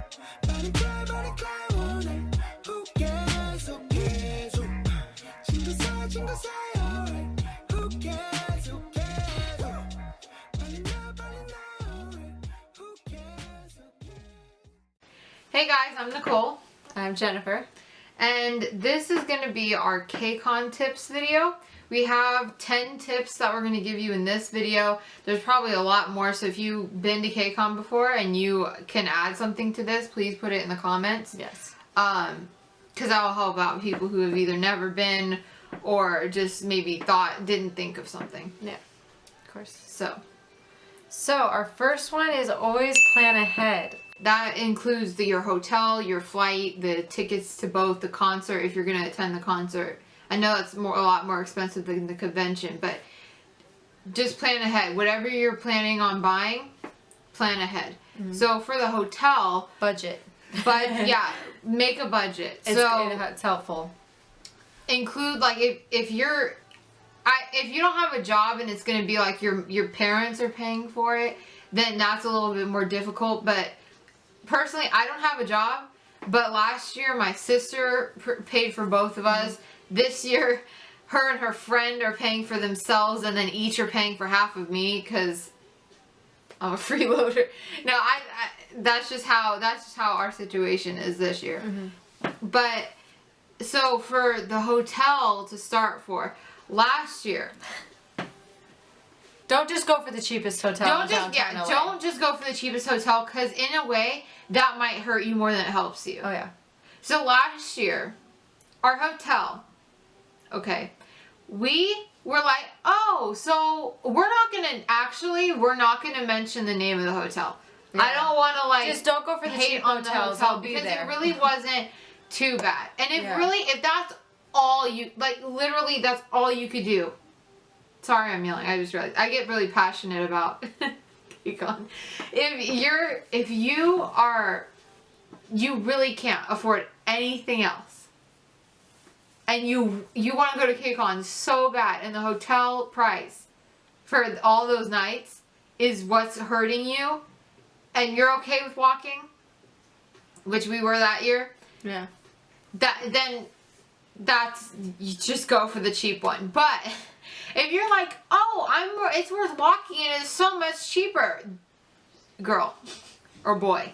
Hey guys, I'm Nicole. I'm Jennifer. And this is going to be our KCON tips video. We have 10 tips that we're going to give you in this video. There's probably a lot more, so if you've been to KCON before and you can add something to this, please put it in the comments. Yes. Because that will help out people who have either never been or just maybe didn't think of something. Yeah, of course. So our first one is always plan ahead. that includes your hotel, your flight, the tickets to both the concert if you're going to attend the concert. I know it's a lot more expensive than the convention, but just plan ahead. Whatever you're planning on buying, plan ahead. Mm-hmm. So for the hotel, budget. But yeah, make a budget. It's helpful. Include like if you don't have a job and it's going to be like your parents are paying for it, then that's a little bit more difficult. But personally, I don't have a job, but last year my sister paid for both of us. Mm-hmm. This year, her and her friend are paying for themselves, and then each are paying for half of me because I'm a freeloader. No, that's just how our situation is this year. Mm-hmm. But so for the hotel to start for last year. Don't just go for the cheapest hotel. Don't just go for the cheapest hotel, because in a way that might hurt you more than it helps you. Oh yeah. So last year, our hotel, okay, we were like, oh, so we're not gonna mention the name of the hotel. Yeah. I don't want to just don't go for the cheap hotels. I'll be because there. It really wasn't too bad, and if that's all you literally that's all you could do. Sorry, I'm yelling. I just realized I get really passionate about KCON. If you really can't afford anything else, and you want to go to KCON so bad, and the hotel price for all those nights is what's hurting you, and you're okay with walking, which we were that year. Yeah. You just go for the cheap one. But if you're like, oh, it's worth walking and it's so much cheaper, girl or boy,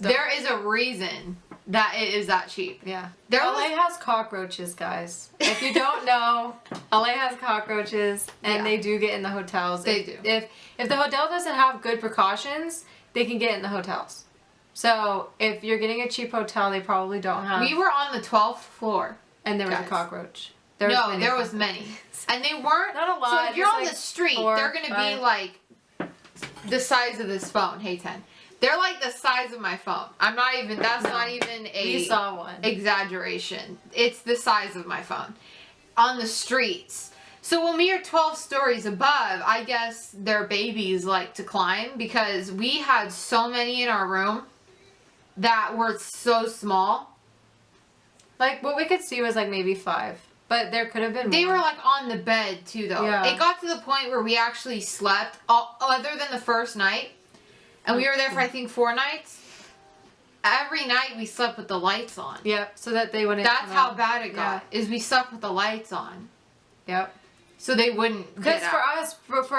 there is a reason that it is that cheap. Yeah. LA has cockroaches, guys. If you don't know, LA has cockroaches, and they do get in the hotels. They do. If the hotel doesn't have good precautions, they can get in the hotels. So if you're getting a cheap hotel, they probably don't have. We were on the 12th floor. And there was a cockroach. There was many. And they weren't. Not a lot. So if you're on the street, they're going to be like the size of this phone. Hey, 10. They're like the size of my phone. That's not even we saw one. Exaggeration. It's the size of my phone. On the streets. So when we are 12 stories above, I guess their babies like to climb, because we had so many in our room that were so small. Like, what we could see was, like, maybe 5. But there could have been more. They were, like, on the bed, too, though. Yeah. It got to the point where we actually slept, other than the first night. And we were there for, I think, 4 nights. Every night we slept with the lights on. Yep, so that they wouldn't That's how bad it got, is we slept with the lights on. Yep. So they wouldn't Because for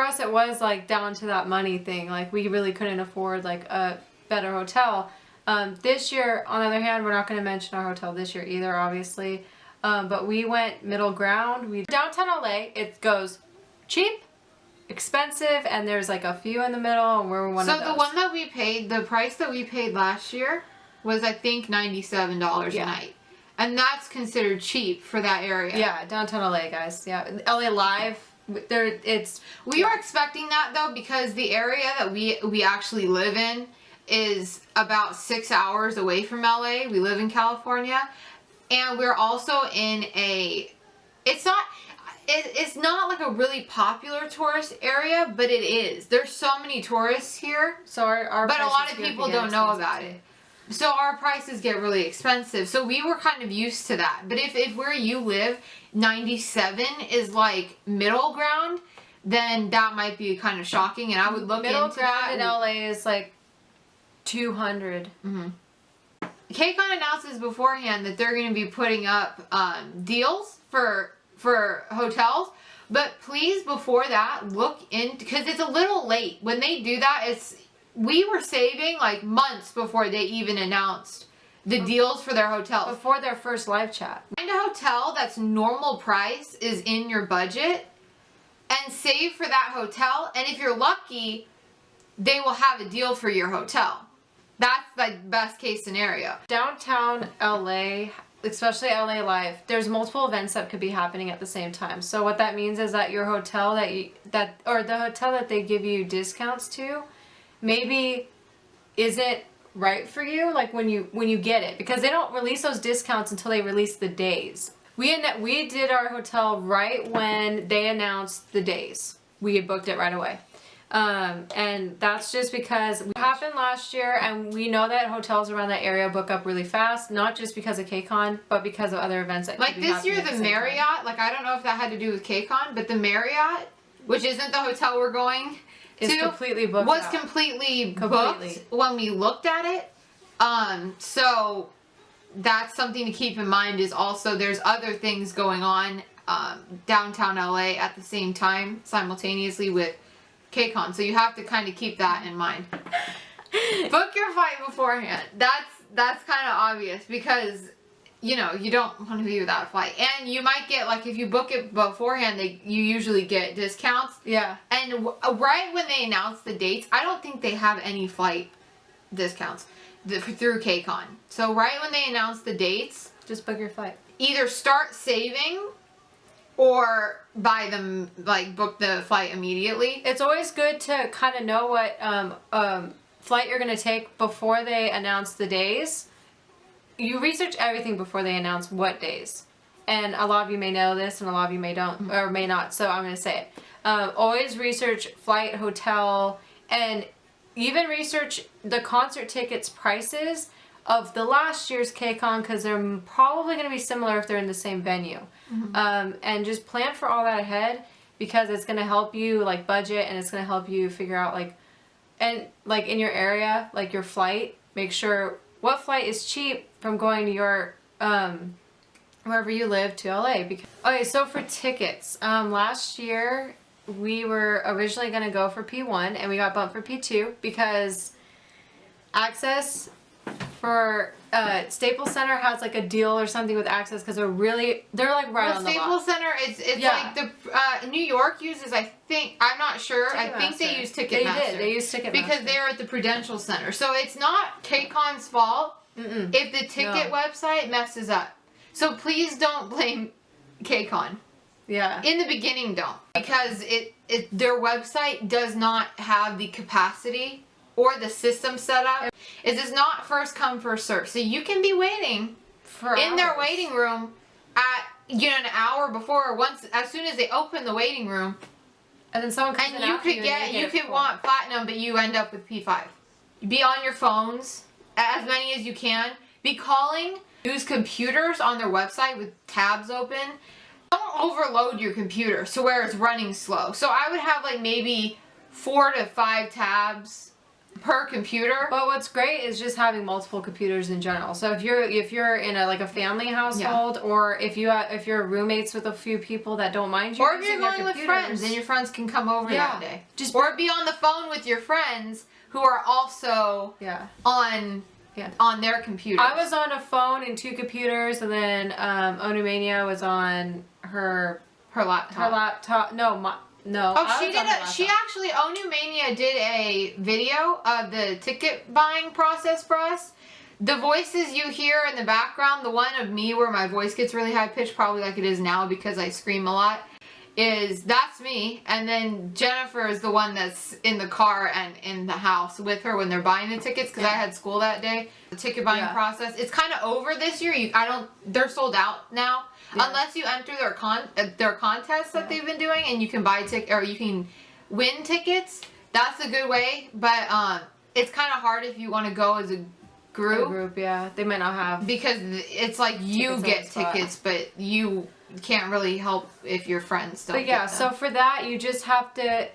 us, it was, like, down to that money thing. Like, we really couldn't afford, like, a better hotel. This year, on the other hand, we're not going to mention our hotel this year either, obviously. But we went middle ground. Downtown LA, it goes cheap, expensive, and there's like a few in the middle, and we're one of those. So the one that we paid, the price that we paid last year was, I think, $97 a night. And that's considered cheap for that area. Yeah, downtown LA, guys. Yeah, LA Live. We were expecting that, though, because the area that we actually live in is about 6 hours away from LA. We live in California, and we're also in it's not like a really popular tourist area, but it is. There's so many tourists here, so our but a lot of people don't know about it. So our prices get really expensive. So we were kind of used to that. But if where you live, 97 is like middle ground, then that might be kind of shocking, and I would look into that. Middle ground in LA is like 200. Mm-hmm. KCON announces beforehand that they're going to be putting up deals for hotels. But please, before that, look in, because it's a little late. When they do that, we were saving like months before they even announced the deals for their hotels. Before their first live chat. Find a hotel that's normal price is in your budget and save for that hotel. And if you're lucky, they will have a deal for your hotel. That's like best case scenario. Downtown LA, especially LA Live, there's multiple events that could be happening at the same time. So what that means is that your hotel the hotel that they give you discounts to maybe isn't right for you, like when you get it, because they don't release those discounts until they release the days. We did our hotel right when they announced the days. We had booked it right away. And that's just because it happened last year, and we know that hotels around that area book up really fast, not just because of KCON, but because of other events that like this year, the Marriott, like I don't know if that had to do with KCON, but the Marriott, which isn't the hotel we're going is completely booked was out. completely booked when we looked at it. So that's something to keep in mind, is also there's other things going on downtown LA at the same time, simultaneously with KCON. So you have to kind of keep that in mind. Book your flight beforehand. That's kind of obvious, because you know, you don't want to be without a flight. And you might get, like, if you book it beforehand, you usually get discounts. Yeah. And right when they announce the dates, I don't think they have any flight discounts through KCON. So right when they announce the dates, just book your flight. Either start saving or buy them, like, book the flight immediately. It's always good to kind of know what flight you're going to take before they announce the days. You research everything before they announce what days. And a lot of you may know this and a lot of you may don't or may not, so I'm going to say it. Always research flight, hotel, and even research the concert tickets prices of the last year's KCON, because they're probably going to be similar if they're in the same venue. And just plan for all that ahead, because it's going to help you like budget, and it's going to help you figure out like in your area, like your flight, make sure what flight is cheap from going to your wherever you live to LA. Okay, so for tickets, last year we were originally going to go for P1 and we got bumped for P2 because Access for Staples Center has like a deal or something with Access, because they're like right on the Staples lot. Center, it's like the New York uses, I think, I'm not sure, I think they use Ticketmaster. They use Ticketmaster. Because they're at the Prudential Center. So it's not KCON's fault if the ticket website messes up. So please don't blame KCON. Yeah. In the beginning, don't. Because their website does not have the capacity or the system set up. It does not first come, first serve. So you can be waiting for in their waiting room at, you know, an hour before, or as soon as they open the waiting room. And then someone comes in after you could want platinum, but you end up with P5. Be on your phones, as many as you can. Be calling. Use computers on their website with tabs open. Don't overload your computer to where it's running slow. So I would have like maybe 4 to 5 tabs per computer. But what's great is just having multiple computers in general. So if you're in a family household, or if you're roommates with a few people that don't mind you, or if you're going with friends and your friends can come over that day, or be on the phone with your friends who are also on their computers. I was on a phone and 2 computers, and then Onumania was on her laptop. Her laptop. No. Oh, she actually, Onumania did a video of the ticket buying process for us. The voices you hear in the background, the one of me where my voice gets really high pitched, probably like it is now because I scream a lot, that's me. And then Jennifer is the one that's in the car and in the house with her when they're buying the tickets, because I had school that day. The ticket buying process, it's kind of over this year. They're sold out now. Unless you enter their contests that they've been doing, and you can buy or you can win tickets. That's a good way, but it's kind of hard if you want to go as a group. They might not have, because it's like you get tickets, but you can't really help if your friends don't. But yeah, so for that you just have to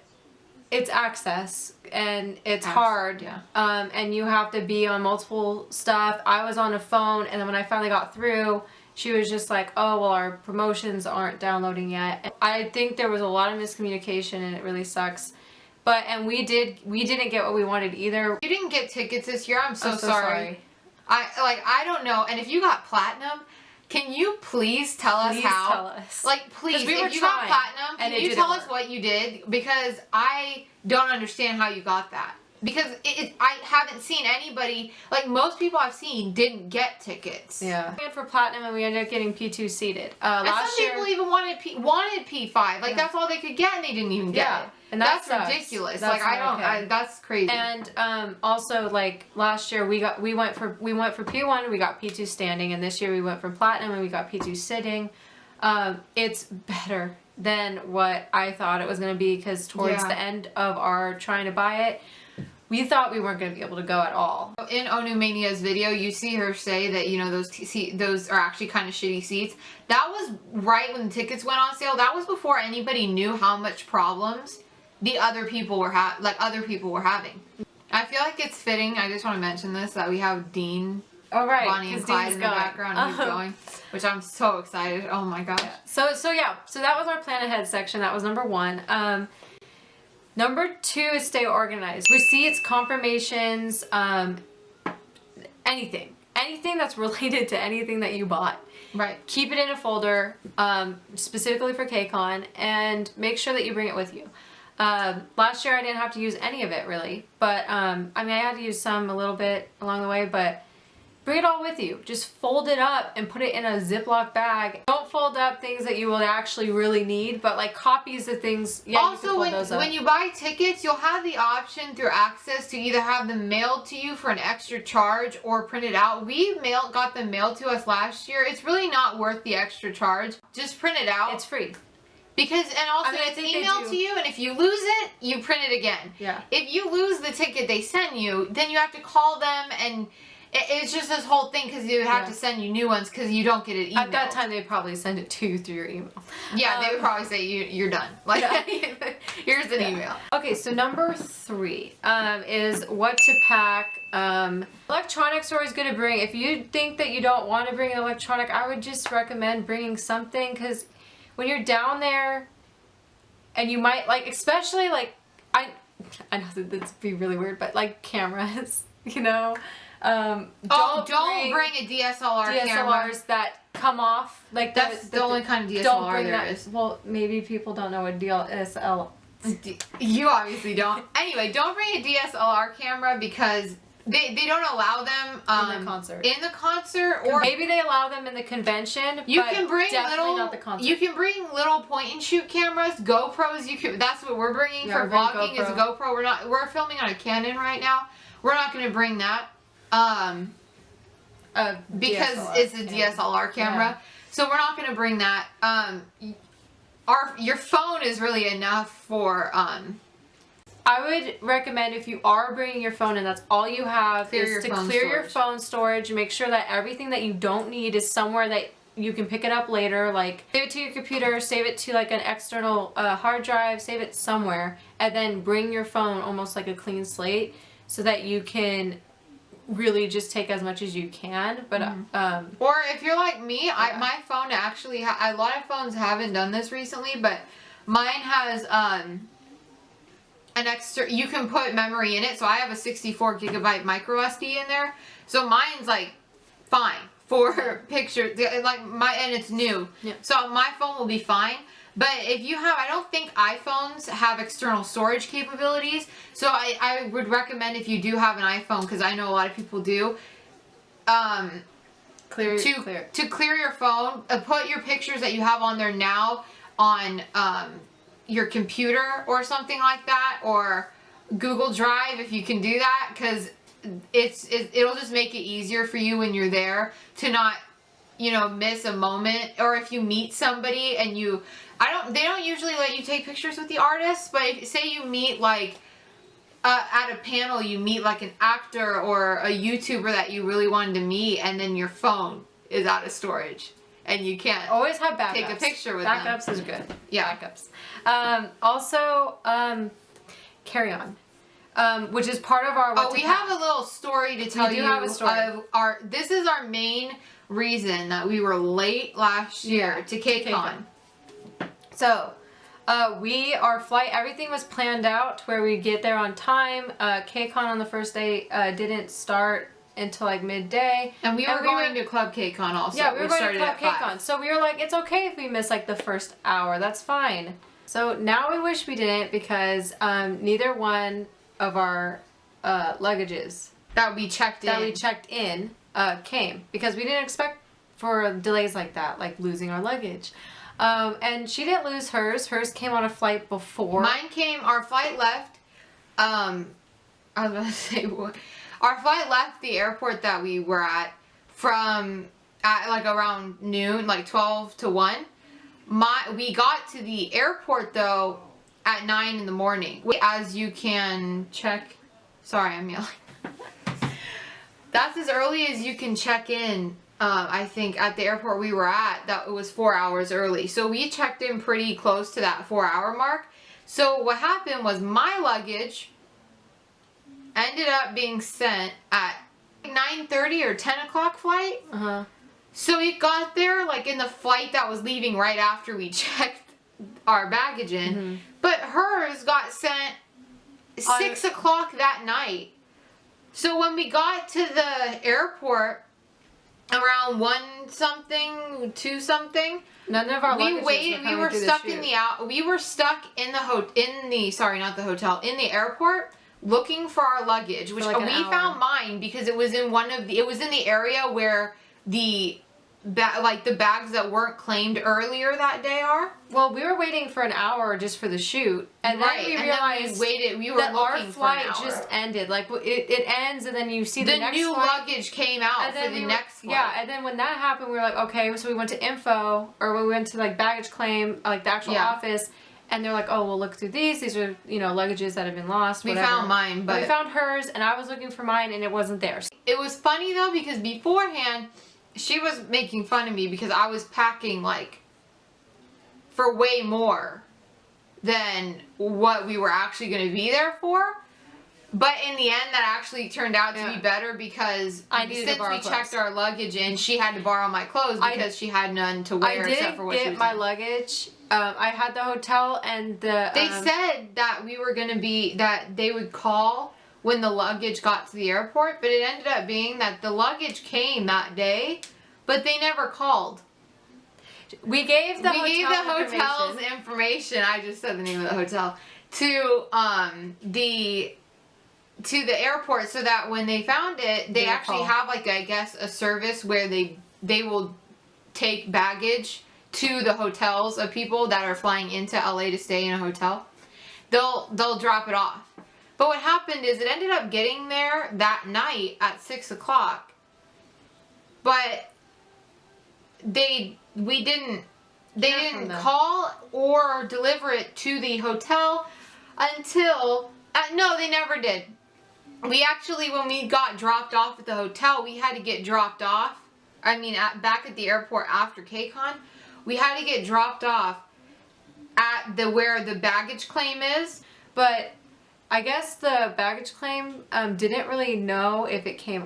it's access and it's Access, hard. yeah. And you have to be on multiple stuff. I was on a phone, and then when I finally got through, she was just like, oh, well, our promotions aren't downloading yet. I think there was a lot of miscommunication, and it really sucks. And we didn't get what we wanted either. You didn't get tickets this year. I'm so so sorry. I don't know. And if you got platinum, can you please tell us how? Tell us. Like, please, we were if you got trying, platinum, and can it you didn't tell us work. what you did? Because I don't understand how you got that. Because I haven't seen anybody, like most people I've seen didn't get tickets. Yeah. We went for platinum, and we ended up getting P2 seated. And Last some year, people even wanted P5. Like, that's all they could get, and they didn't even get it. And that that's sucks. ridiculous. That's like, not okay. That's crazy. And also, like last year, we went for P1, we got P2 standing, and this year we went for platinum and we got P2 sitting. It's better than what I thought it was going to be, because towards the end of our trying to buy it, we thought we weren't going to be able to go at all. In Onumania's video, you see her say that, you know, those are actually kind of shitty seats. That was right when the tickets went on sale. That was before anybody knew how much problems the other people were having. I feel like it's fitting, I just want to mention this, that we have Dean, Bonnie and Clyde in the background, and he's going, which I'm so excited. Oh my gosh. Yeah. So that was our plan ahead section. That was number 1. Number 2 is stay organized. Receipts, confirmations, anything that's related to anything that you bought. Right. Keep it in a folder, specifically for KCON, and make sure that you bring it with you. Last year I didn't have to use any of it really, but I mean, I had to use some a little bit along the way, but bring it all with you. Just fold it up and put it in a Ziploc bag. Don't fold up things that you will actually really need, but like copies of things, yeah, also, you can fold those up. when you buy tickets, you'll have the option through Access to either have them mailed to you for an extra charge or printed out. We got them mailed to us last year. It's really not worth the extra charge. Just print it out. It's free. Because, and also, it's emailed to you, and if you lose it, you print it again. Yeah. If you lose the ticket they send you, then you have to call them, and it's just this whole thing, because they would have to send you new ones because you don't get it emailed. At that time, they'd probably send it to you through your email. Yeah, they would probably say, you're done. Like, here's an email. Okay, so number 3 is what to pack. Electronics are always good to bring. If you think that you don't want to bring an electronic, I would just recommend bringing something, because when you're down there, and you might, like, especially, like, I know that this would be really weird, but, like, cameras, you know? Don't bring a DSLR camera. DSLRs that come off. Like, that's the only kind of DSLR don't bring there that. is. Well, maybe people don't know what DSLR. You obviously don't. Anyway, don't bring a DSLR camera because they don't allow them in the concert. In the concert, or maybe they allow them in the convention. You but can bring definitely not the concert. You can bring little point and shoot cameras, GoPros. You can. That's what we're bringing for bring vlogging. Is a GoPro. We're filming on a Canon right now. We're not going to bring that. Because DSLR, it's a DSLR camera. Yeah. So we're not going to bring that. Your phone is really enough for I would recommend, if you are bringing your phone and that's all you have, is to clear your phone storage. Make sure that everything that you don't need is somewhere that you can pick it up later. Like, save it to your computer, save it to like an external hard drive, save it somewhere, and then bring your phone almost like a clean slate so that you can really just take as much as you can. But or if you're like me, my phone actually a lot of phones haven't done this recently, but mine has an extra, you can put memory in it. So I have a 64 gigabyte micro SD in there, so mine's like fine for pictures, like and it's new, so my phone will be fine. But if you have, I don't think iPhones have external storage capabilities. So I would recommend, if you do have an iPhone, because I know a lot of people do, to clear your phone, put your pictures that you have on there now on your computer or something like that, or Google Drive if you can do that, because it'll just make it easier for you when you're there to not, you know, miss a moment. Or if you meet somebody and they don't usually let you take pictures with the artists, but say you meet like at a panel, you meet like an actor or a YouTuber that you really wanted to meet, and then your phone is out of storage and you can't always have backups. Take a picture with backups them. Is good. Yeah. Backups. Also, carry-on, which is part of our. We have a little story to tell you. We do have a story. This is our main reason that we were late last year to KCON. So, our flight, everything was planned out to where we get there on time. KCON on the first day didn't start until like midday. And we were going to Club KCON also. Yeah, we were going to Club KCON. So we were like, it's okay if we miss like the first hour. That's fine. So now we wish we didn't because neither one of our luggages that we checked in came because we didn't expect for delays like that, like losing our luggage. And she didn't lose hers. Hers came on a flight before. Mine came, our flight left, I was about to say, our flight left the airport that we were at at like around noon, like 12 to 1. We got to the airport though at 9 in the morning. As you can check, sorry, I'm yelling. That's as early as you can check in. I think at the airport we were at, that it was 4 hours early. So we checked in pretty close to that 4-hour mark. So what happened was my luggage ended up being sent at 9:30 or 10 o'clock flight. So it got there like in the flight that was leaving right after we checked our baggage in. But hers got sent 6 o'clock that night. So when we got to the airport, around 1 something, 2 something. None of our we were stuck in the airport looking for our luggage, which like we found mine because it was in the area where the bags that weren't claimed earlier that day are. Well, we were waiting for an hour just for the shoot, and then we realized we were looking for an hour. Our flight just ended. Like it ends, and then you see the next new flight. luggage came out for the next flight. Yeah, and then when that happened, we were like, okay. So we went to info, or we went to like baggage claim, like the actual office, and they're like, oh, we'll look through these. These are luggages that have been lost. We found mine, but we found hers, and I was looking for mine, and it wasn't there. It was funny though because beforehand, she was making fun of me because I was packing like for way more than what we were actually going to be there for. But in the end, that actually turned out to be better because since we checked our luggage in, she had to borrow my clothes because she had none to wear except for what she was I didn't get my luggage. I had the hotel and the... They said that we were going to be... that they would call when the luggage got to the airport, but it ended up being that the luggage came that day, but they never called. We gave the hotel's information. I just said the name of the hotel to the airport so that when they found it, they actually have like I guess a service where they will take baggage to the hotels of people that are flying into LA to stay in a hotel. They'll drop it off. But what happened is it ended up getting there that night at 6 o'clock. But they didn't call or deliver it to the hotel until no, they never did. We actually, when we got dropped off at the hotel, we had to get dropped off. I mean, back at the airport after KCON, we had to get dropped off at where the baggage claim is. But I guess the baggage claim didn't really know if it came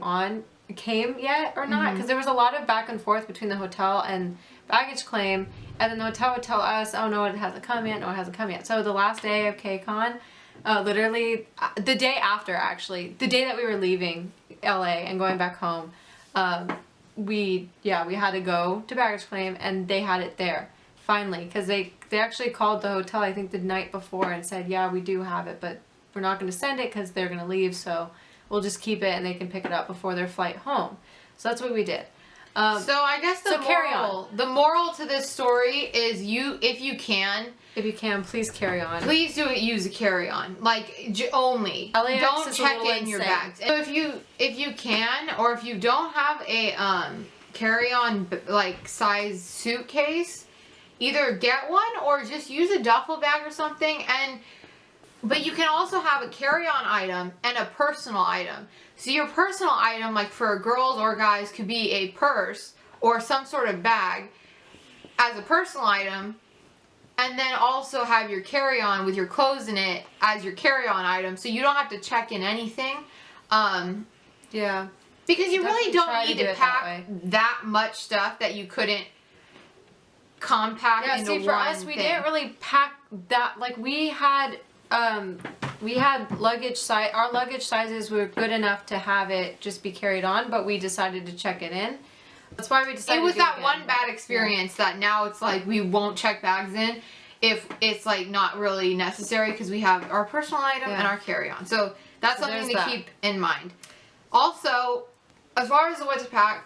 yet or not, because there was a lot of back and forth between the hotel and baggage claim, and then the hotel would tell us, oh no, it hasn't come yet, no, it hasn't come yet. So the last day of KCON, literally the day after, actually, the day that we were leaving LA and going back home, we had to go to baggage claim, and they had it there finally, because they actually called the hotel I think the night before and said, yeah, we do have it, but we're not going to send it because they're going to leave, so we'll just keep it and they can pick it up before their flight home. So that's what we did. So I guess the moral to this story is if you can, please carry on. Please use a carry-on, like only. LAX don't check in your bags. So if you can, or if you don't have a carry-on like size suitcase, either get one or just use a duffel bag or something. But you can also have a carry-on item and a personal item. So your personal item, like for girls or guys, could be a purse or some sort of bag as a personal item. and then also have your carry-on with your clothes in it as your carry-on item, so you don't have to check in anything. Yeah. Because you really don't need to pack that much stuff that you couldn't compact into one for us, we didn't really pack that. Like, we had luggage size. Our luggage sizes were good enough to have it just be carried on, but we decided to check it in. That's why we decided. It was that one bad experience that now it's like we won't check bags in if it's like not really necessary, because we have our personal item and our carry-on. So that's something to keep in mind. Also, as far as what to pack,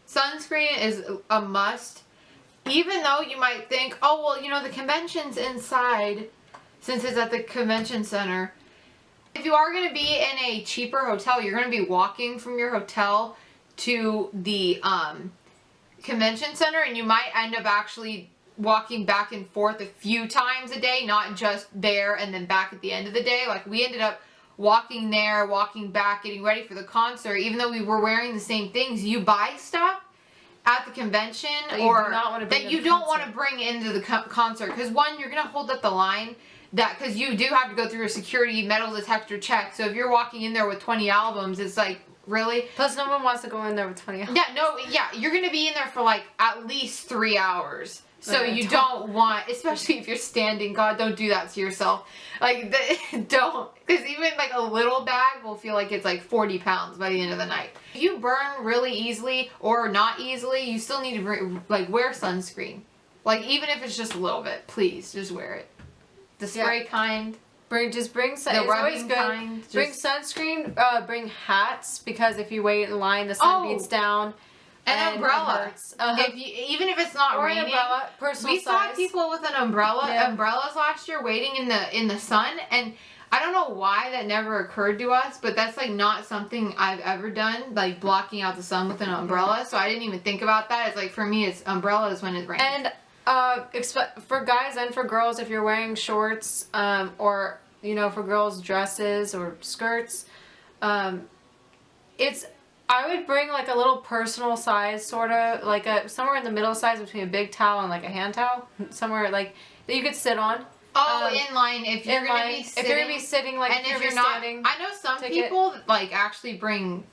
sunscreen is a must. Even though you might think, oh, well, you know, the convention's inside, since it's at the convention center. If you are going to be in a cheaper hotel, you're going to be walking from your hotel to the convention center, and you might end up actually walking back and forth a few times a day, not just there and then back at the end of the day. Like, we ended up walking there, walking back, getting ready for the concert, even though we were wearing the same things. You buy stuff at the convention that you don't want to bring into the concert, because one, you're going to hold up the line, because you do have to go through a security metal detector check. So if you're walking in there with 20 albums, it's like, really? Plus, no one wants to go in there with 20 albums. Yeah, you're going to be in there for like at least 3 hours. So you don't want, especially if you're standing, God, don't do that to yourself. Like, don't, because even like a little bag will feel like it's like 40 pounds by the end of the night. If you burn really easily or not easily, you still need to wear sunscreen. Like, even if it's just a little bit, please just wear it. The spray kind. Bring the rubbing kind. Bring sunscreen. Bring hats, because if you wait in line, the sun beats down. An umbrella. Even if it's not raining. An umbrella, personal size. Saw people with an umbrellas last year waiting in the sun, and I don't know why that never occurred to us, but that's like not something I've ever done, like blocking out the sun with an umbrella. So I didn't even think about that. It's like, for me, it's umbrellas when it rains. And for guys and for girls, if you're wearing shorts, or, you know, for girls, dresses or skirts, I would bring like a little personal size, sort of like somewhere in the middle size between a big towel and like a hand towel, somewhere like that you could sit on. In line, if you're gonna be sitting. If you're gonna be sitting, like, and if you're not standing, I know some people like actually bring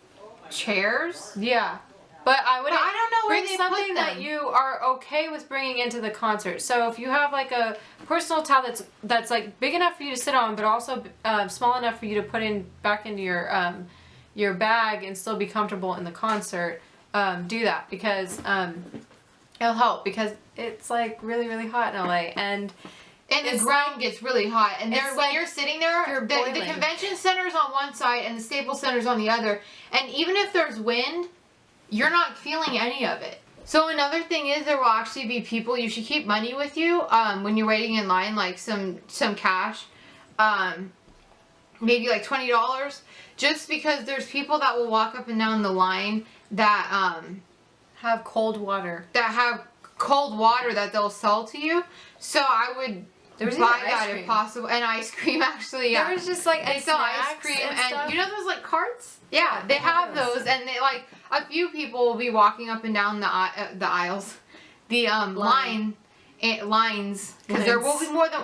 chairs. Yeah. But I don't know where they something put them. that you are okay with bringing into the concert. So if you have like a personal towel that's like big enough for you to sit on, but also small enough for you to put back into your bag and still be comfortable in the concert, do that, because it'll help, because it's like really, really hot in LA, and the ground gets really hot, and when you're sitting there, the convention center's on one side and the Staples Center's on the other, and even if there's wind, you're not feeling any of it. So another thing is, there will actually be people, you should keep money with you when you're waiting in line, like some cash, maybe like $20, just because there's people that will walk up and down the line that have cold water. That they'll sell to you. So I would buy that if possible. And ice cream, actually, yeah. There was just like, they sell ice cream and you know those like carts? Yeah, they have those, and they like, a few people will be walking up and down the aisles, the lines, because there will be more than.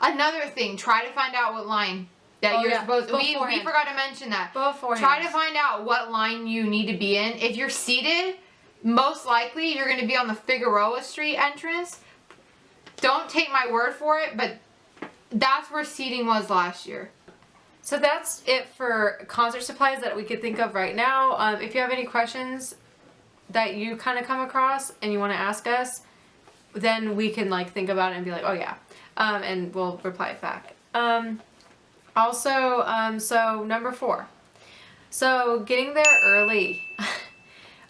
Another thing, try to find out what line that you're supposed to. We forgot to mention that. Try to find out what line you need to be in. If you're seated, most likely you're going to be on the Figueroa Street entrance. Don't take my word for it, but that's where seating was last year. So that's it for concert supplies that we could think of right now. If you have any questions that you kind of come across and you want to ask us, then we can like think about it and be like, oh yeah, and we'll reply back. So number 4. So getting there early.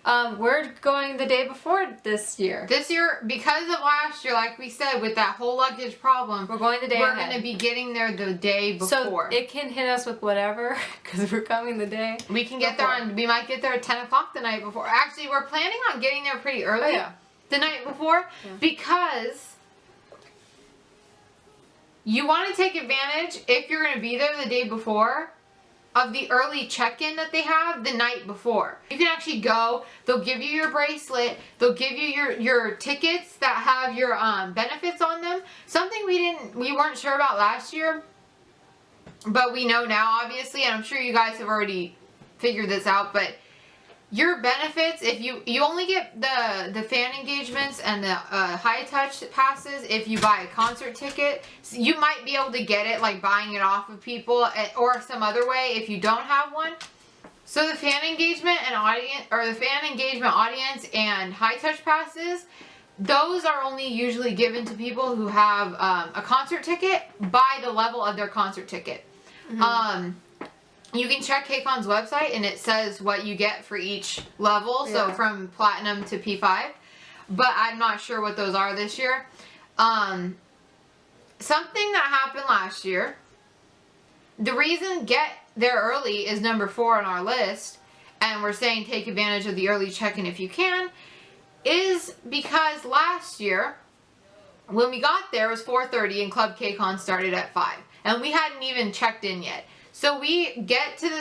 We're going the day before this year. This year, because of last year, like we said, with that whole luggage problem, we're going the day ahead. We're going to be getting there the day before. So it can hit us with whatever, because we're coming the day. We can get there we might get there at 10 o'clock the night before. Actually, we're planning on getting there pretty early the night before, because you want to take advantage, if you're going to be there the day before, of the early check-in that they have the night before. You can actually go, they'll give you your bracelet, they'll give you your tickets that have your benefits on them. Something we weren't sure about last year, but we know now obviously, and I'm sure you guys have already figured this out, but your benefits, if you only get the fan engagements and the high touch passes if you buy a concert ticket. So you might be able to get it like buying it off of people or some other way if you don't have one. So the fan engagement and audience, or the fan engagement audience and high touch passes, those are only usually given to people who have a concert ticket by the level of their concert ticket. Mm-hmm. You can check KCON's website and it says what you get for each level. Yeah. So from platinum to P5. But I'm not sure what those are this year. Something that happened last year. The reason get there early is number 4 on our list. And we're saying take advantage of the early check-in if you can. Is because last year, when we got there, it was 4:30 and Club KCON started at 5. And we hadn't even checked in yet. So we get to the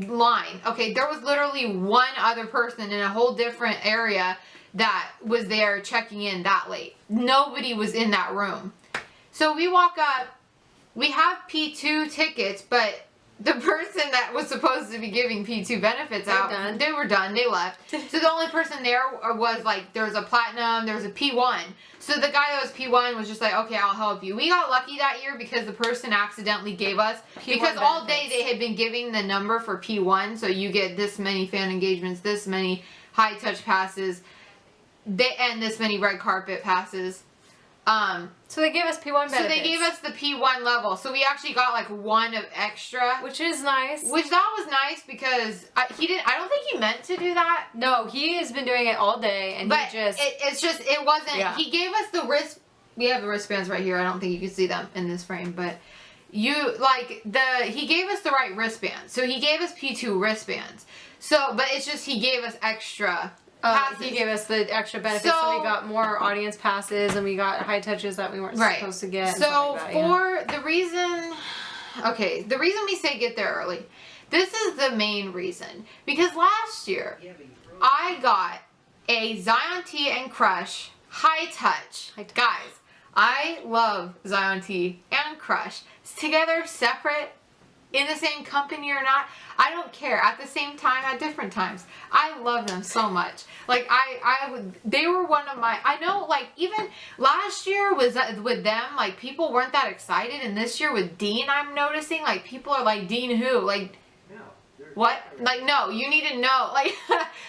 line. Okay, there was literally one other person in a whole different area that was there checking in that late. Nobody was in that room. So we walk up. We have P2 tickets, but the person that was supposed to be giving P2 benefits out, they were done. They left. So the only person there was like, there was a platinum, there was a P1. So the guy that was P1 was just like, okay, I'll help you. We got lucky that year because the person accidentally gave us, because all day they had been giving the number for P1. So you get this many fan engagements, this many high touch passes, and this many red carpet passes. So they gave us P1 benefits. So they gave us the P1 level. So we actually got like one of extra. Which is nice. Which that was nice because I don't think he meant to do that. No, he has been doing it all day and but he just... it wasn't, he gave us the wrist, we have the wristbands right here. I don't think you can see them in this frame, but he gave us the right wristbands. So he gave us P2 wristbands. So, but it's just he gave us extra passes. He gave us the extra benefits, so we got more audience passes and we got high touches that we weren't supposed to get. So like that, the reason we say get there early, this is the main reason. Because last year, I got a Zion.T and Crush high touch. Guys, I love Zion.T and Crush. Together, separate, in the same company or not, I don't care. At the same time, at different times. I love them so much. Like, they were one of my, I know, like, even last year was with them, like, people weren't that excited. And this year with Dean, I'm noticing, like, people are like, Dean who? Like, what? Like, no, you need to know. Like,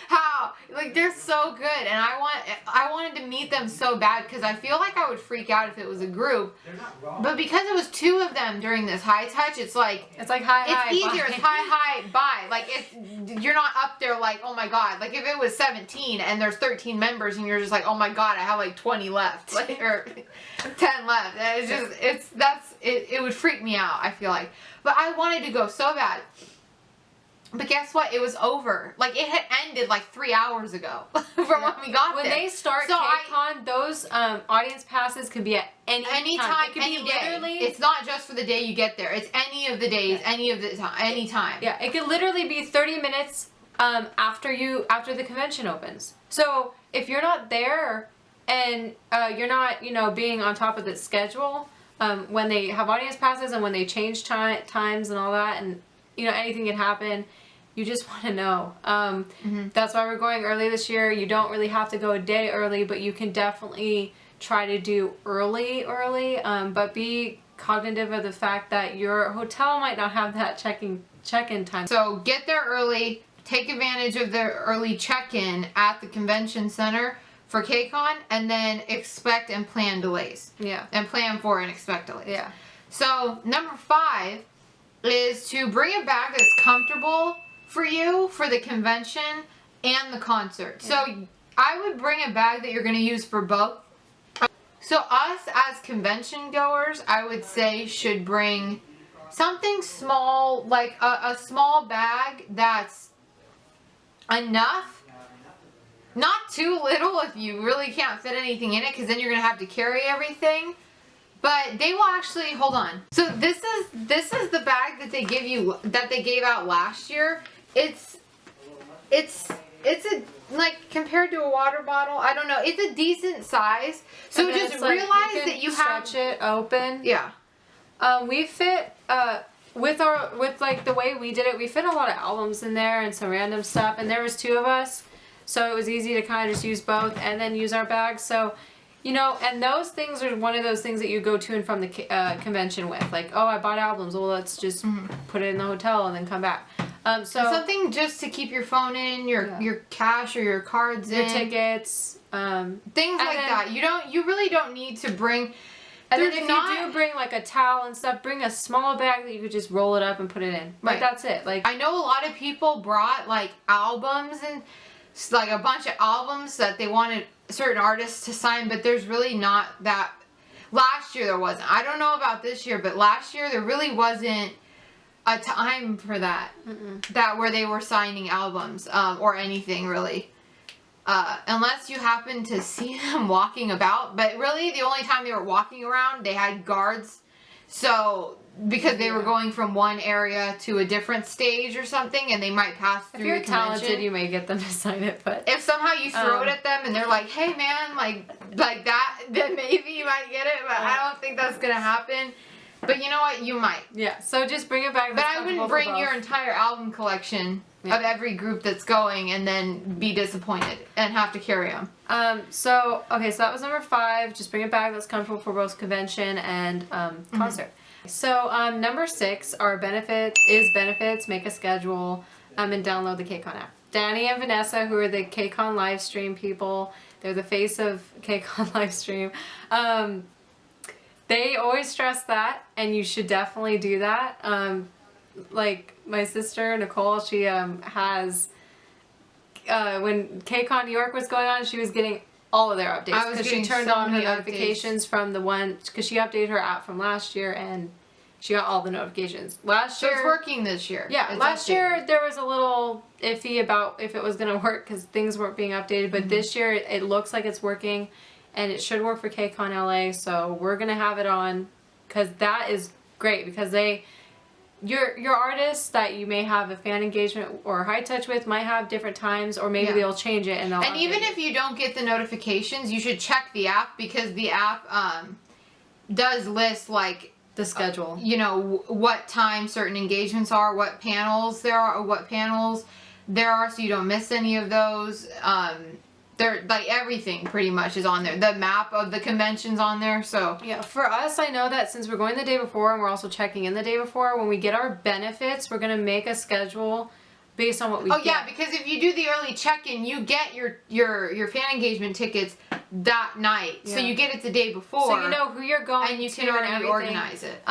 how? Like, they're so good. And I wanted to meet them so bad because I feel like I would freak out if it was a group. But because it was 2 of them during this high touch, it's like hi, it's easier. bye. It's hi, bye. Like, you're not up there like, oh my God. Like, if it was 17 and there's 13 members and you're just like, oh my God, I have like 20 left. Like, or 10 left. And it would freak me out, I feel like. But I wanted to go so bad. But guess what? It was over. Like, it had ended like 3 hours ago from when we got there. When they start KCON, those audience passes could be at any time. It could be literally... It's not just for the day you get there. It's any of the days, any of the time, any time. Yeah, it could literally be 30 minutes after the convention opens. So if you're not there and you're not, being on top of the schedule, when they have audience passes and when they change times and all that, and anything can happen. You just want to know. That's why we're going early this year. You don't really have to go a day early, but you can definitely try to do early. But be cognitive of the fact that your hotel might not have that check-in time. So get there early. Take advantage of the early check-in at the convention center for KCON, and then expect and plan delays. Yeah. And plan for and expect delays. Yeah. So number 5 is to bring a bag that's comfortable for you for the convention and the concert. Yeah. So I would bring a bag that you're going to use for both. So us as convention goers, I would say should bring something small, like a small bag that's enough. Not too little if you really can't fit anything in it, because then you're going to have to carry everything. But they will actually, hold on. So this is the bag that they gave out last year. It's a, like, compared to a water bottle, I don't know. It's a decent size. So just realize that you have stretch it open. Yeah. We fit with like the way we did it, we fit a lot of albums in there and some random stuff, and there was 2 of us, so it was easy to kind of just use both and then use our bags. So, you know, and those things are one of those things that you go to and from the convention with. Like, oh, I bought albums. Well, let's just put it in the hotel and then come back. So something just to keep your phone in, your cash or your cards your in, tickets, things like that. You really don't need to bring. And then if you do bring like a towel and stuff, bring a small bag that you could just roll it up and put it in. Like, that's it. Like, I know a lot of people brought like albums and like a bunch of albums that they wanted certain artists to sign, but there's really not that. Last year there wasn't. I don't know about this year, but last year there really wasn't a time for that. That where they were signing albums or anything really. Unless you happen to see them walking about. But really, the only time they were walking around, they had guards. So, because they were going from one area to a different stage or something, and they might pass through the convention. If you're talented, you may get them to sign it, but... If somehow you throw it at them and they're like, hey man, like that, then maybe you might get it, but I don't think that's going to happen. But you know what? You might. Yeah, so just bring it back. But I wouldn't bring your entire album collection of every group that's going and then be disappointed and have to carry them. So that was number 5. Just bring it back. That's comfortable for both convention and concert. So number 6 are benefits. Make a schedule and download the KCON app. Danny and Vanessa, who are the KCON live stream people, they're the face of KCON live stream. They always stress that, and you should definitely do that. Like my sister Nicole, she has when KCON New York was going on, she was getting all of their updates because she turned on her notifications from the one, because she updated her app from last year and she got all the notifications. Last year, so it's working this year. Yeah, last year there was a little iffy about if it was going to work because things weren't being updated, but this year it looks like it's working. And it should work for KCON LA, so we're gonna have it on, because that is great, because your artists that you may have a fan engagement or high touch with might have different times, or maybe they'll change it and they'll. And even if you don't get the notifications, you should check the app, because the app does list like the schedule. You know what time certain engagements are, what panels there are, or what panels there are, so you don't miss any of those. They're like everything pretty much is on there. The map of the convention's on there, so. Yeah, for us, I know that since we're going the day before and we're also checking in the day before, when we get our benefits, we're going to make a schedule based on what we get. Oh yeah, because if you do the early check-in, you get your fan engagement tickets that night. Yeah. So you get it the day before. So you know who you're going and you can already organize it.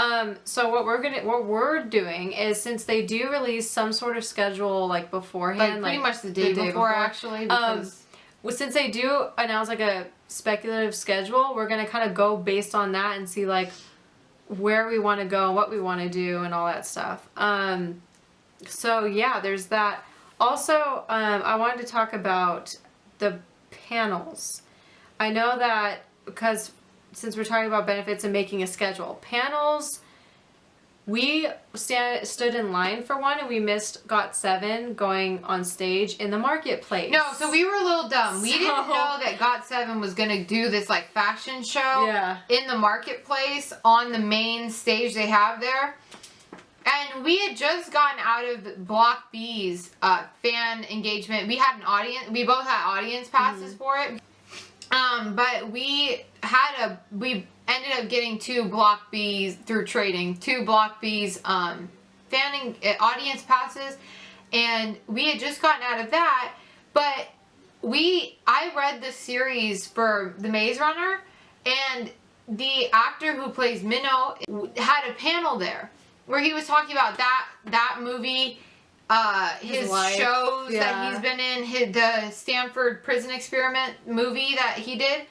So what we're doing is, since they do release some sort of schedule like beforehand, like pretty much the day before actually, because well, since they do announce like a speculative schedule, we're going to kind of go based on that and see like where we want to go, what we want to do, and all that stuff. So yeah, there's that. Also, I wanted to talk about the panels. I know that because since we're talking about benefits and making a schedule, panels, we stood in line for one and we missed GOT7 going on stage in the marketplace. No, so we were a little dumb. We didn't know that GOT7 was going to do this like fashion show in the marketplace on the main stage they have there. And we had just gotten out of Block B's fan engagement. We had an audience. We both had audience passes for it. But we ended up getting 2 Block B's through trading. 2 Block B's audience passes, and we had just gotten out of that. But I read the series for The Maze Runner, and the actor who plays Minnow had a panel there where he was talking about that movie, his shows that he's been in, the Stanford Prison Experiment movie that he did.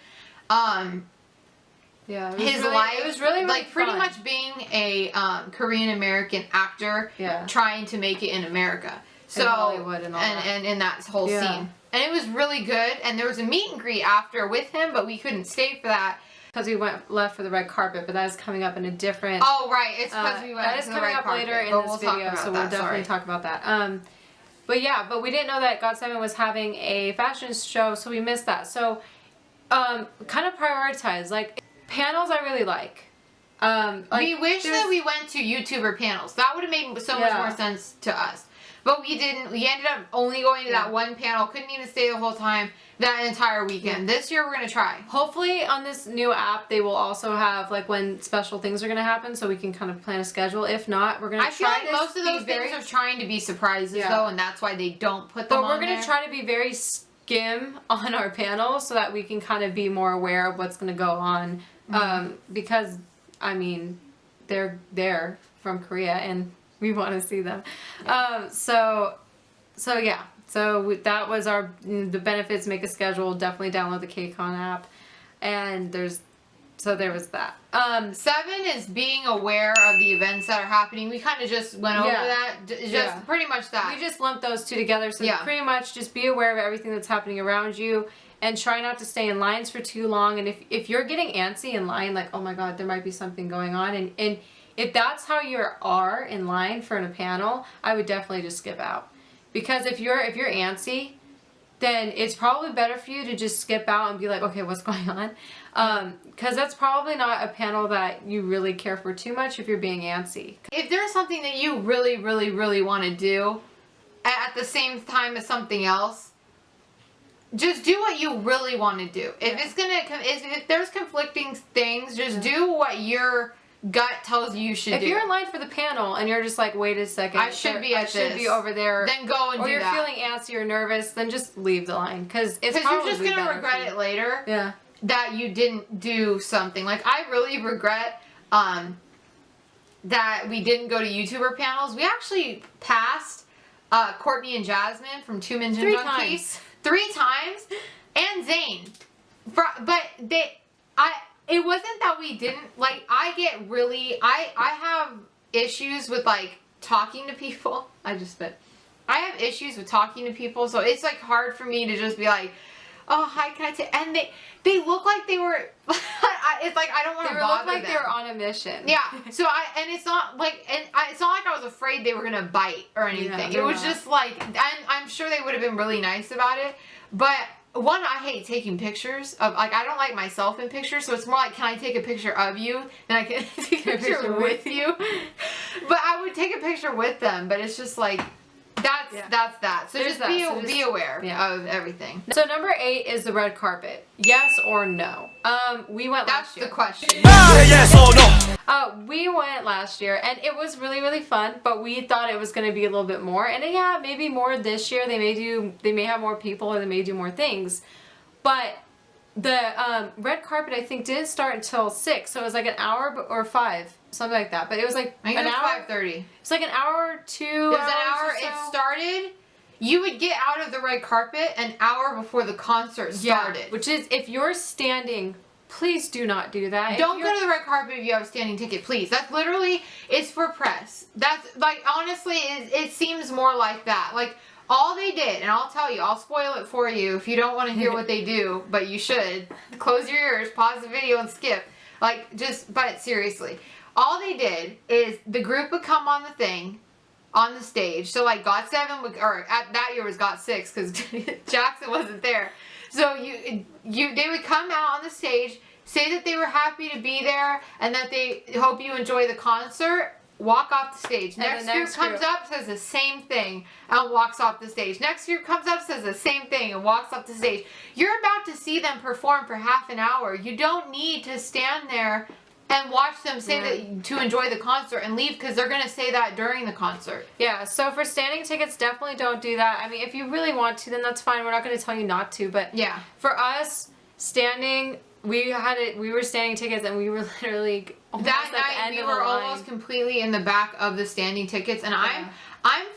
Yeah, his life. It was really like pretty much being a Korean American actor trying to make it in America. So in Hollywood and all that. And in that whole scene. And it was really good. And there was a meet and greet after with him, but we couldn't stay for that because we left for the red carpet, but that is coming up in a different. Oh right, it's because we went. That is to the coming red up carpet, later in but this we'll talk video, about so that, we'll definitely talk about that. But yeah, but we didn't know that GOT7 was having a fashion show, so we missed that. So, kind of prioritize. Like, panels I really like. We wish that we went to YouTuber panels. That would have made so much more sense to us. But we didn't. We ended up only going to that one panel. Couldn't even stay the whole time that entire weekend. This year we're going to try. Hopefully on this new app they will also have like when special things are going to happen so we can kind of plan a schedule. If not, we're going to try. I feel like most of those things are trying to be surprises though, and that's why they don't put them on there. But we're going to try to be very skim on our panel so that we can kind of be more aware of what's going to go on. Because, I mean, they're there from Korea and we want to see them. So yeah. So that was the benefits. Make a schedule. Definitely download the KCON app, and there was that. 7 is being aware of the events that are happening. We kind of just went over that. Just pretty much that. We just lumped those two together. So pretty much just be aware of everything that's happening around you, and try not to stay in lines for too long. And if you're getting antsy in line, like oh my god, there might be something going on, and if that's how you are in line for a panel, I would definitely just skip out. Because if you're antsy, then it's probably better for you to just skip out and be like, okay, what's going on? Because that's probably not a panel that you really care for too much if you're being antsy. If there's something that you really, really, really want to do at the same time as something else, just do what you really want to do. If if there's conflicting things, just do what your gut tells you should do. If you're in line for the panel and you're just like, wait a second, I should be over there. Then go and do that. Or you're feeling antsy or nervous, then just leave the line because you're just gonna regret it later. Yeah. That you didn't do something. Like I really regret that we didn't go to YouTuber panels. We actually passed Courtney and Jasmine from 2 Minutes 3 times. 3 times, and Zayn. It wasn't that we didn't, like, I have issues with, like, talking to people. I have issues with talking to people, so it's, like, hard for me to just be like, oh, hi, can I take, and they look like they were, it's like, I don't want to bother them. They look like they were on a mission. Yeah, so it's not like, it's not like I was afraid they were going to bite or anything. It was just, like, I'm sure they would have been really nice about it, but one, I hate taking pictures of, like, I don't like myself in pictures, so it's more like, can I take a picture of you, and I can take a picture with you. But I would take a picture with them, but it's just like, that's that. So just be aware of everything. So number 8 is the red carpet. Yes or no? We went last year. That's the question. Yes or no? We went last year, and it was really, really fun, but we thought it was going to be a little bit more. And yeah, maybe more this year. They may have more people, or they may do more things. But the red carpet, I think, didn't start until 6, so it was like an hour or 5. Something like that, but it was like an hour. 5:30. It's like an hour, 2 hours. It was an hour. It started. You would get out of the red carpet an hour before the concert started. Yeah, which is, if you're standing, please do not do that. Don't go to the red carpet if you have a standing ticket, please. That's literally, it's for press. That's, like, honestly, it seems more like that. Like, all they did, and I'll tell you, I'll spoil it for you if you don't want to hear what they do, but you should. Close your ears, pause the video, and skip. Like, but seriously. All they did is the group would come on the thing, on the stage. So like GOT7 would, or at that year was GOT6 because Jackson wasn't there. So they would come out on the stage, say that they were happy to be there and that they hope you enjoy the concert, walk off the stage. Next group comes up, says the same thing, and walks off the stage. Next group comes up, says the same thing, and walks off the stage. You're about to see them perform for half an hour. You don't need to stand there and watch them say that to enjoy the concert and leave, because they're going to say that during the concert. Yeah, so for standing tickets, definitely don't do that. I mean, if you really want to, then that's fine. We're not going to tell you not to, but yeah, for us, standing, we were standing tickets, and we were literally almost that night we were almost completely in the back of the standing tickets, and I'm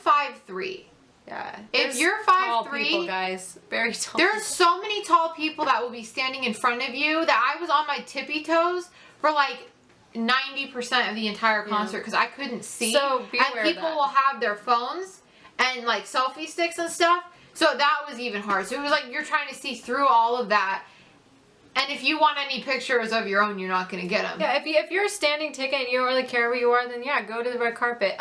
5'3". Yeah. If you're 5'3", people, guys, very tall. There's so many tall people that will be standing in front of you that I was on my tippy toes for like 90% of the entire concert because I couldn't see. So be aware and people of that. will have their phones and like selfie sticks and stuff. So that was even hard. So it was like you're trying to see through all of that. And if you want any pictures of your own, you're not gonna get them. Yeah, if you're a standing ticket and you don't really care where you are, then yeah, go to the red carpet.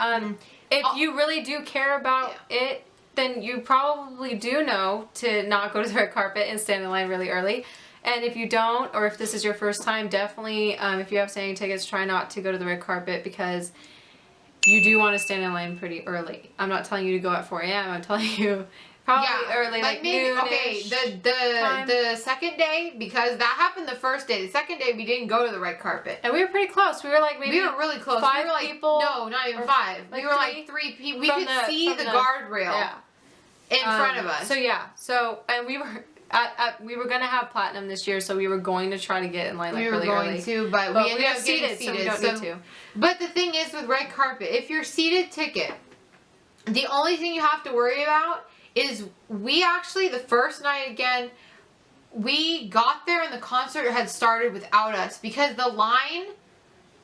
If you really do care about it, then you probably do know to not go to the red carpet and stand in line really early. And if you don't, or if this is your first time, definitely, if you have standing tickets, try not to go to the red carpet because you do want to stand in line pretty early. I'm not telling you to go at 4 a.m. I'm telling you probably early, like maybe, noon-ish. the second day, because that happened the first day. The second day, we didn't go to the red carpet. And we were pretty close. We were like maybe we were really close. 5 we were like, people. No, not even 5. Like we were like 3 people. We could see the guardrail. Yeah. In front of us. So yeah, and we were gonna have platinum this year, so we were going to try to get in line like really early. We were going to, but we ended up getting seated, so we don't need to. But the thing is with red carpet, if you're seated ticket, the only thing you have to worry about is we actually, the first night again, we got there and the concert had started without us because the line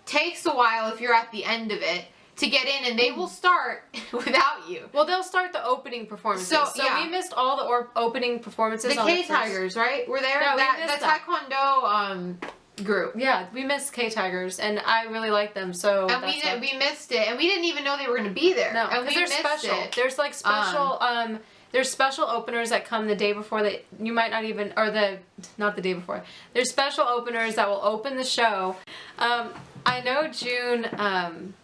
takes a while if you're at the end of it to get in, and they will start without you. Well, they'll start the opening performances. So we missed all the opening performances. The K-Tigers, right? Were there? No, the Taekwondo group. Yeah, we missed K-Tigers, and I really like them. So and we missed it, and we didn't even know they were going to be there. No, because they're special. There's like special. There's special openers that come the day before that you might not even, or not the day before. There's special openers that will open the show. I know June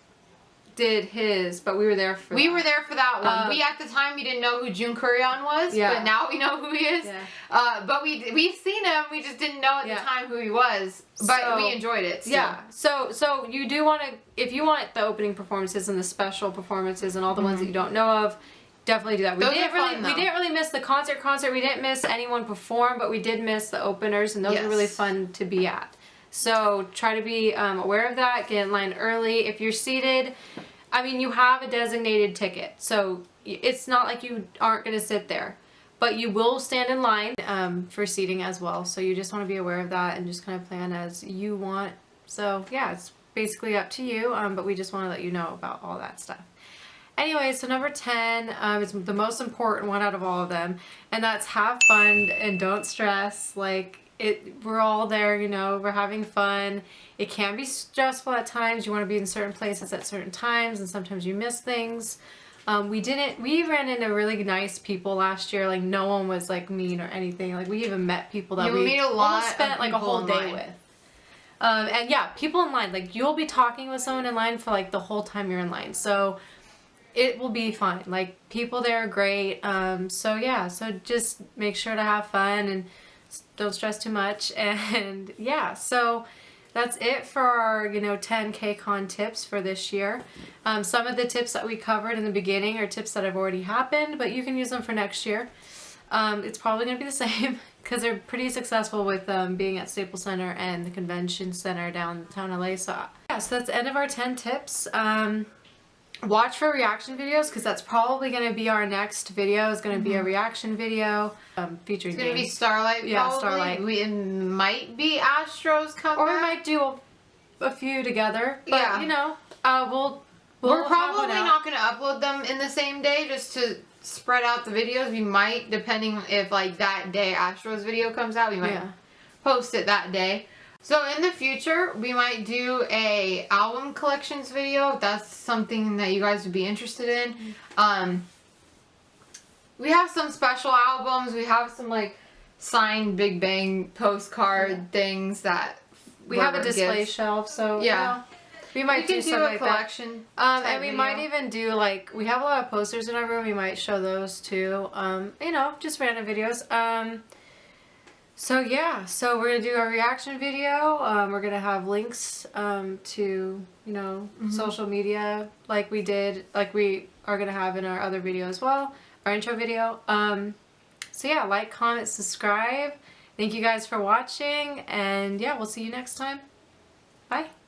did his, but we were there for that one. We at the time we didn't know who June Kuryeon was, but now we know who he is. Yeah. But we've seen him, we just didn't know at the time who he was. But we enjoyed it. Still. Yeah. So you do want to, if you want the opening performances and the special performances and all the ones that you don't know of, definitely do that. We didn't really miss the concert. We didn't miss anyone perform, but we did miss the openers, and those were really fun to be at. So try to be aware of that. Get in line early. If you're seated, I mean, you have a designated ticket, so it's not like you aren't going to sit there, but you will stand in line for seating as well. So you just want to be aware of that and just kind of plan as you want. So yeah, it's basically up to you, but we just want to let you know about all that stuff. Anyway, so number 10 is the most important one out of all of them, and that's have fun and don't stress. Like, we're all there, you know, we're having fun. It can be stressful at times. You want to be in certain places at certain times, and sometimes you miss things. We ran into really nice people last year. Like, no one was like mean or anything. Like, we even met people that we almost spent like a whole day with. And yeah, people in line, like, you'll be talking with someone in line for like the whole time you're in line. So it will be fine. Like, people there are great. So yeah, so just make sure to have fun and don't stress too much. And yeah, so that's it for our, 10 KCON tips for this year. Some of the tips that we covered in the beginning are tips that have already happened, but you can use them for next year. It's probably going to be the same because they're pretty successful with being at Staples Center and the Convention Center downtown LA. So yeah, so that's the end of our 10 tips. Watch for reaction videos because that's probably going to be our next video. It's going to be a reaction video featuring. It's going to be Starlight. Yeah, probably. Starlight. It might be Astro's comeback. Or we might do a few together. But, we're probably not going to upload them in the same day just to spread out the videos. We might, depending if like that day Astro's video comes out, we might post it that day. So in the future, we might do a album collections video if that's something that you guys would be interested in. We have some special albums. We have some like signed Big Bang postcard things that we have a display shelf. So we might do something like collection. And we might even do like, we have a lot of posters in our room. We might show those too. Just random videos. So yeah, so we're going to do a reaction video. We're going to have links to, social media like we are going to have in our other video as well, our intro video. So yeah, like, comment, subscribe. Thank you guys for watching, and yeah, we'll see you next time. Bye.